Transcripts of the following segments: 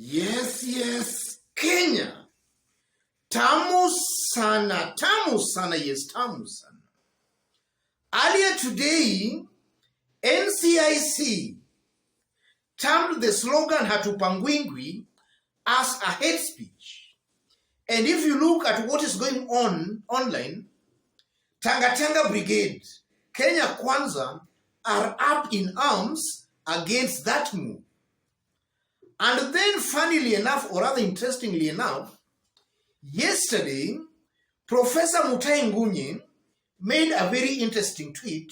Yes, Kenya. Tamu sana, yes, tamu sana. Earlier today, NCIC termed the slogan HATUPANGWINGI as a hate speech. And if you look at what is going on online, Tanga Brigade, Kenya Kwanza are up in arms against that move. And then funnily enough, or rather interestingly enough, yesterday, Professor Mutahi Ngunyi made a very interesting tweet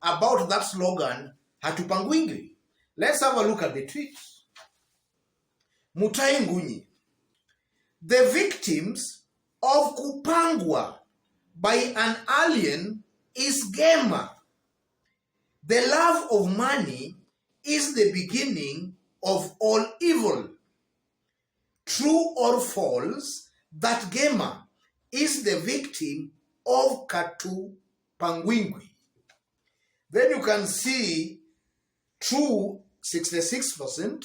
about that slogan, HATUPANGWINGI. Let's have a look at the tweet. Mutahi Ngunyi: the victims of kupangwa by an alien is Gema. The love of money is the beginning of all evil. True or false that Gema is the victim of HATUPANGWINGI? Then you can see true 66%,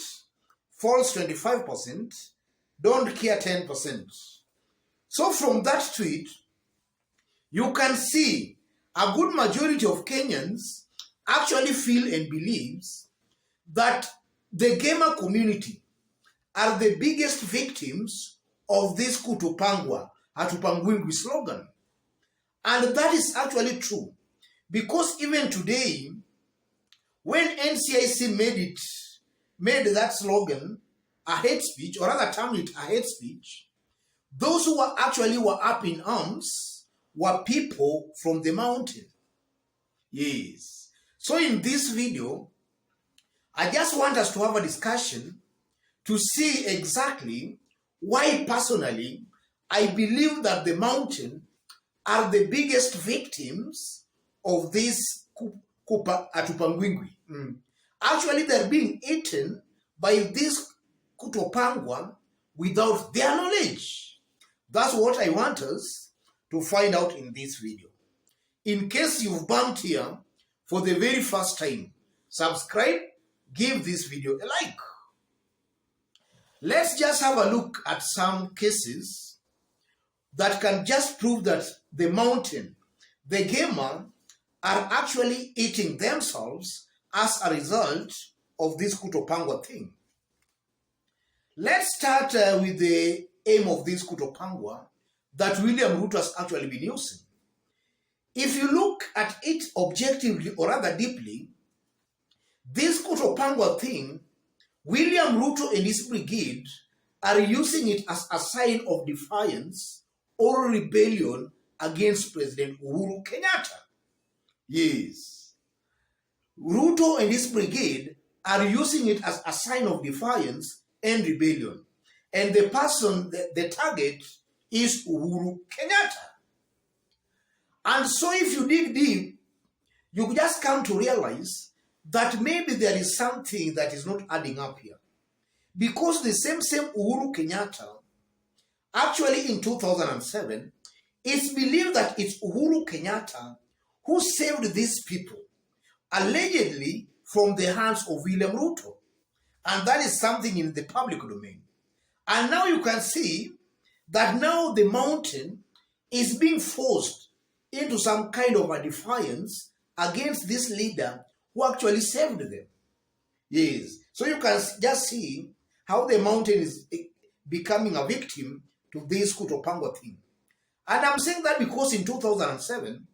false 25%, don't care 10%. So from that tweet, you can see a good majority of Kenyans actually feel and believes that the gamer community are the biggest victims of this kutupangwa, HATUPANGWINGI slogan. And that is actually true. Because even today, when NCIC made that slogan a hate speech, or rather termed it a hate speech, those who were up in arms were people from the mountain. Yes. So in this video, I just want us to have a discussion to see exactly why personally I believe that the mountain are the biggest victims of this HATUPANGWINGI. Actually, they're being eaten by this kutopangwa without their knowledge. That's what I want us to find out in this video. In case you've bumped here for the very first time, subscribe, give this video a like. Let's just have a look at some cases that can just prove that the mountain, the gamer, are actually eating themselves as a result of this kutopangwa thing. Let's start with the aim of this kutopangwa that William Ruto has actually been using. If you look at it objectively or rather deeply, this kutopangwa thing, William Ruto and his brigade are using it as a sign of defiance or rebellion against President Uhuru Kenyatta. Yes. Ruto and his brigade are using it as a sign of defiance and rebellion. And the person, the target, is Uhuru Kenyatta. And so if you dig deep, you just come to realize that maybe there is something that is not adding up here. Because the same Uhuru Kenyatta, actually in 2007, it's believed that it's Uhuru Kenyatta who saved these people, allegedly from the hands of William Ruto. And that is something in the public domain. And now you can see that now the mountain is being forced into some kind of a defiance against this leader who actually saved them. Yes. So you can just see how the mountain is becoming a victim to this kutopangwa thing. And I'm saying that because in 2007,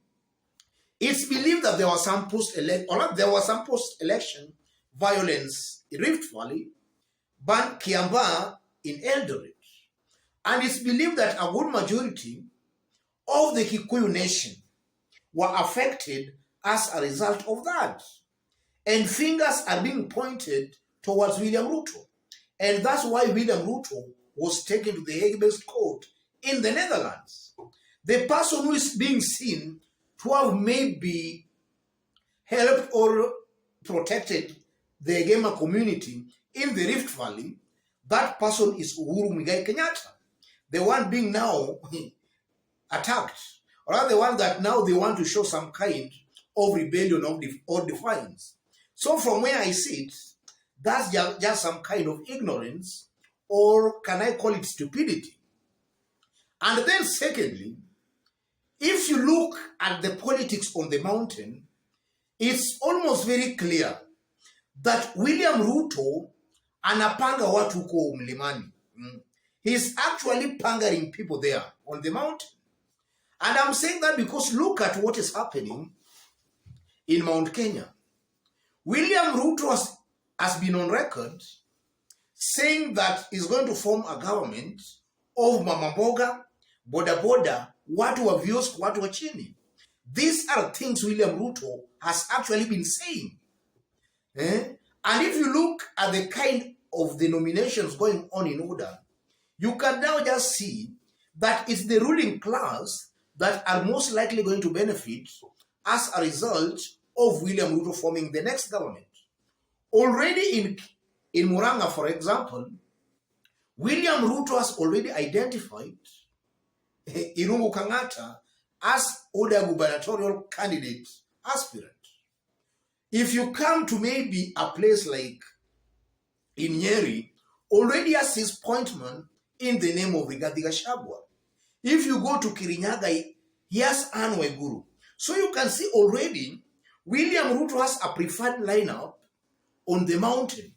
it's believed that there was some post-election violence in Rift Valley, but Kiambaa in Eldoret. And it's believed that a good majority of the Kikuyu nation were affected as a result of that. And fingers are being pointed towards William Ruto. And that's why William Ruto was taken to the Hague-based court in the Netherlands. The person who is being seen to have maybe helped or protected the gamer community in the Rift Valley, that person is Uhuru Muigai Kenyatta, the one being now attacked, or the one that now they want to show some kind of rebellion or defiance. So from where I sit, that's just some kind of ignorance or can I call it stupidity? And then secondly, if you look at the politics on the mountain, it's almost very clear that William Ruto anapanga watu huko mlimani. He's actually pangering people there on the mountain. And I'm saying that because look at what is happening in Mount Kenya. William Ruto has been on record saying that he's going to form a government of mama mboga, boda boda, watu wa viosk, watu wa chini. These are things William Ruto has actually been saying. And if you look at the kind of the nominations going on in order, you can now just see that it's the ruling class that are most likely going to benefit as a result of William Ruto forming the next government. Already in Muranga, for example, William Ruto has already identified Irungu Kangata as Oda gubernatorial candidate aspirant. If you come to maybe a place like in Nyeri, already has his appointment in the name of Rigathi Gachagua. If you go to Kirinyaga, he has Anne Waiguru. So you can see already William Ruto has a preferred lineup on the mountain.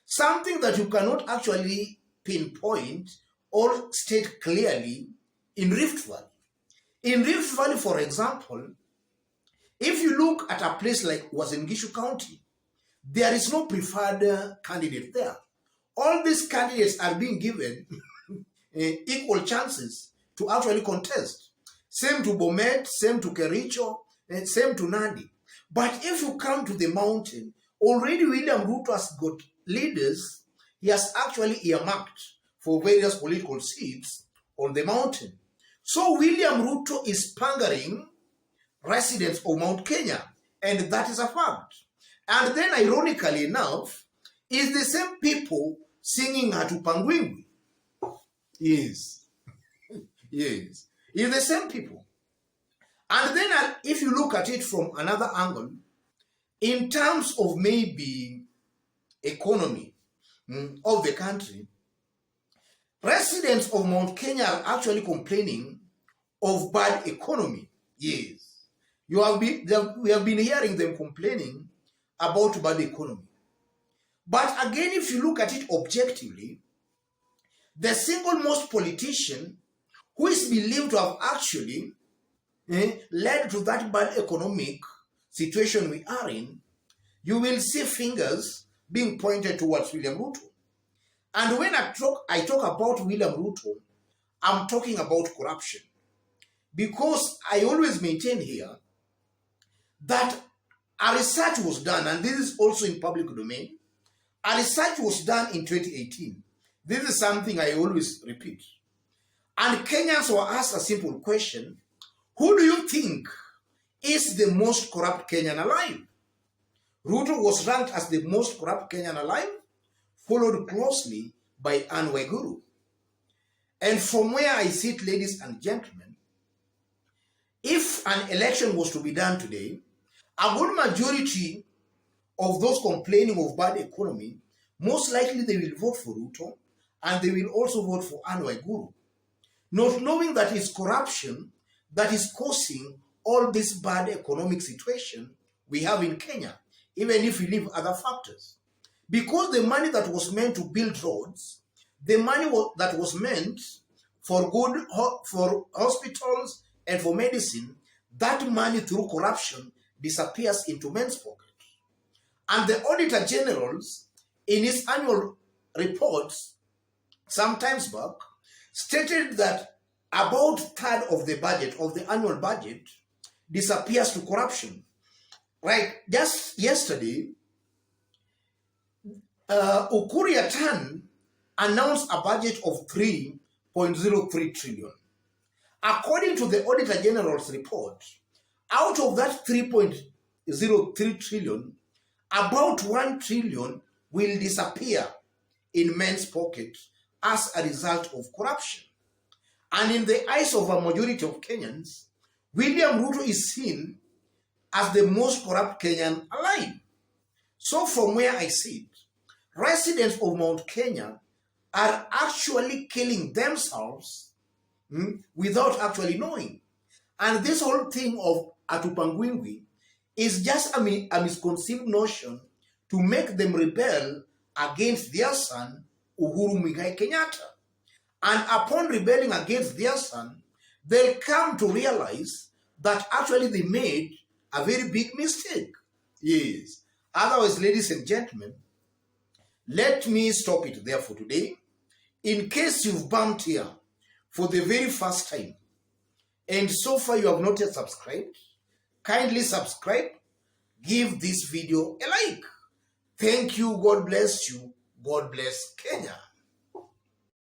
Something that you cannot actually pinpoint or state clearly in Rift Valley. In Rift Valley, for example, if you look at a place like Uasin Gishu County, there is no preferred candidate there. All these candidates are being given equal chances to actually contest. Same to Bomet, same to Kericho, and same to Nandi. But if you come to the mountain, already William Ruto has got leaders he has actually earmarked for various political seats on the mountain. So William Ruto is pangering residents of Mount Kenya, and that is a fact. And then ironically enough, is the same people singing HATUPANGWINGI. Yes. Yes. It's the same people. And then if you look at it from another angle, in terms of maybe economy of the country, residents of Mount Kenya are actually complaining of bad economy. Yes. We have been hearing them complaining about bad economy. But again, if you look at it objectively, the single most politician who is believed to have actually led to that bad economic situation we are in, you will see fingers being pointed towards William Ruto. And when I talk about William Ruto, I'm talking about corruption. Because I always maintain here that a research was done, and this is also in public domain. A research was done in 2018. This is something I always repeat. And Kenyans were asked a simple question: who do you think is the most corrupt Kenyan alive? Ruto was ranked as the most corrupt Kenyan alive, followed closely by Anne Waiguru. And from where I sit, ladies and gentlemen, if an election was to be done today, a good majority of those complaining of bad economy, most likely they will vote for Ruto, and they will also vote for Anne Waiguru, not knowing that it's corruption that is causing all this bad economic situation we have in Kenya, even if we leave other factors. Because the money that was meant to build roads, the money that was meant for hospitals and for medicine, that money through corruption disappears into men's pockets. And the Auditor Generals, in his annual reports some times back, stated that about a third of the budget, of the annual budget, disappears to corruption. Right? Just yesterday, Ukur Yatan announced a budget of 3.03 trillion. According to the Auditor General's report, out of that 3.03 trillion, about 1 trillion will disappear in men's pockets as a result of corruption. And in the eyes of a majority of Kenyans, William Ruto is seen as the most corrupt Kenyan alive. So from where I sit, residents of Mount Kenya are actually killing themselves without actually knowing. And this whole thing of HATUPANGWINGI is just a misconceived notion to make them rebel against their son, Uhuru Muigai Kenyatta. And upon rebelling against their son, they'll come to realize that actually they made a very big mistake. Yes. Otherwise, ladies and gentlemen, let me stop it there for today. In case you've bumped here for the very first time, and so far you have not yet subscribed, kindly subscribe, give this video a like. Thank you, God bless you, God bless Kenya.